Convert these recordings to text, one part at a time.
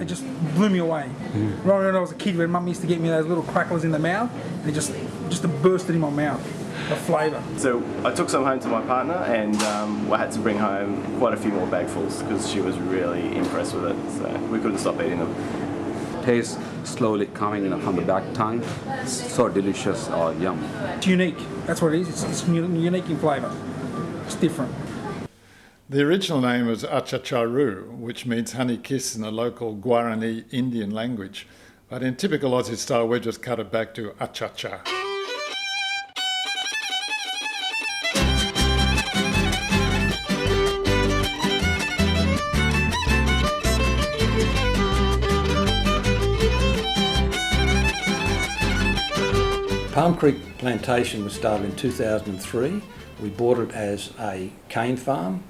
it just blew me away. Right when I was a kid, when Mum used to get me those little cracklers in the mouth, and it just bursted in my mouth, the flavour. So I took some home to my partner, and I had to bring home quite a few more bagfuls because she was really impressed with it. So we couldn't stop eating them. Taste slowly coming from the back tongue. So delicious, yum. It's unique. That's what it is. It's unique in flavour. It's different. The original name was Achacha, which means honey kiss in the local Guarani Indian language. But in typical Aussie style, we just cut it back to Achacha. Palm Creek plantation was started in 2003. We bought it as a cane farm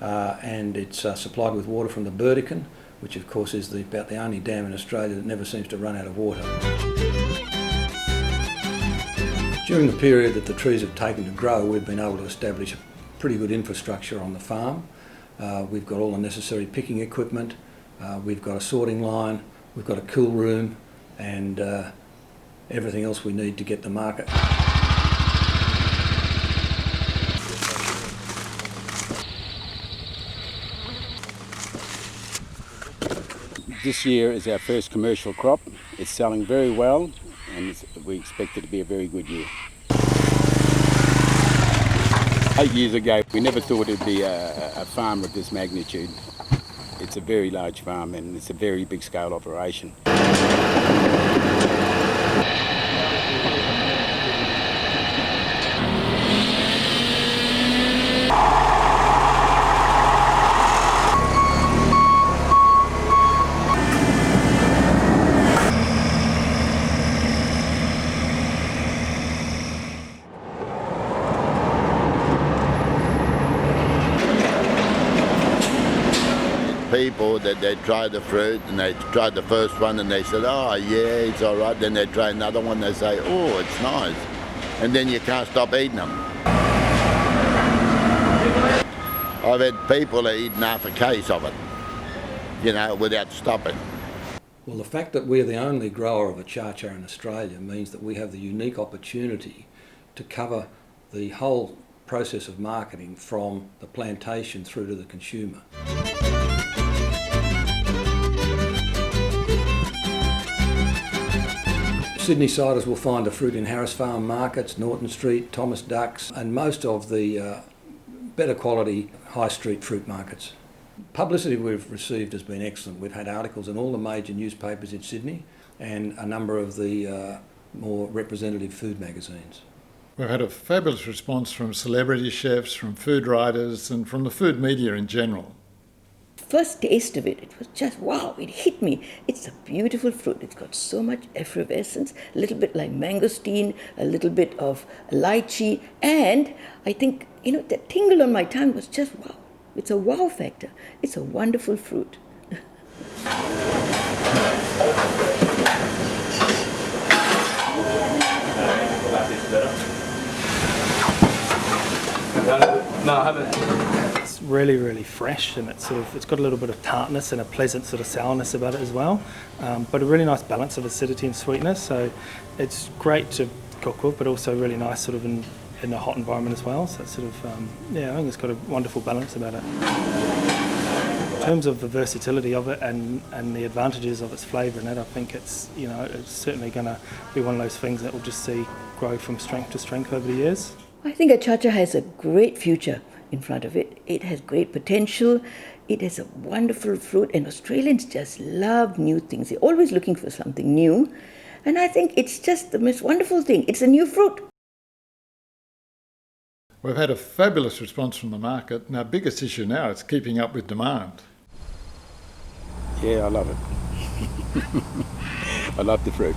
and it's supplied with water from the Burdekin, which of course is about the only dam in Australia that never seems to run out of water. During the period that the trees have taken to grow, we've been able to establish a pretty good infrastructure on the farm. We've got all the necessary picking equipment, we've got a sorting line, we've got a cool room and everything else we need to get to market. This year is our first commercial crop. It's selling very well and we expect it to be a very good year. 8 years ago we never thought it'd be a farm of this magnitude. It's a very large farm and it's a very big scale operation. People that they try the fruit and they tried the first one and they said, oh yeah, it's all right. Then they try another one, they say, oh, it's nice. And then you can't stop eating them. I've had people that eaten half a case of it, you know, without stopping. Well, the fact that we're the only grower of Achacha in Australia means that we have the unique opportunity to cover the whole process of marketing from the plantation through to the consumer. Sydney siders will find the fruit in Harris Farm markets, Norton Street, Thomas Ducks and most of the better quality high street fruit markets. Publicity we've received has been excellent. We've had articles in all the major newspapers in Sydney and a number of the more representative food magazines. We've had a fabulous response from celebrity chefs, from food writers and from the food media in general. First taste of it was just wow, it hit me. It's a beautiful fruit. It's got so much effervescence, a little bit like mangosteen, a little bit of lychee, and I think, you know, the tingle on my tongue was just wow. It's a wow factor. It's a wonderful fruit. No, I haven't. It's really, really fresh and it's got a little bit of tartness and a pleasant sort of sourness about it as well, but a really nice balance of acidity and sweetness. So it's great to cook with, but also really nice sort of in a hot environment as well. So it's sort of, I think it's got a wonderful balance about it. In terms of the versatility of it and the advantages of its flavour in it, I think it's, you know, it's certainly going to be one of those things that we'll just see grow from strength to strength over the years. I think Achacha has a great future in front of it. It has great potential. It is a wonderful fruit and Australians just love new things. They're always looking for something new. And I think it's just the most wonderful thing. It's a new fruit. We've had a fabulous response from the market and our biggest issue now is keeping up with demand. Yeah, I love it. I love the fruit.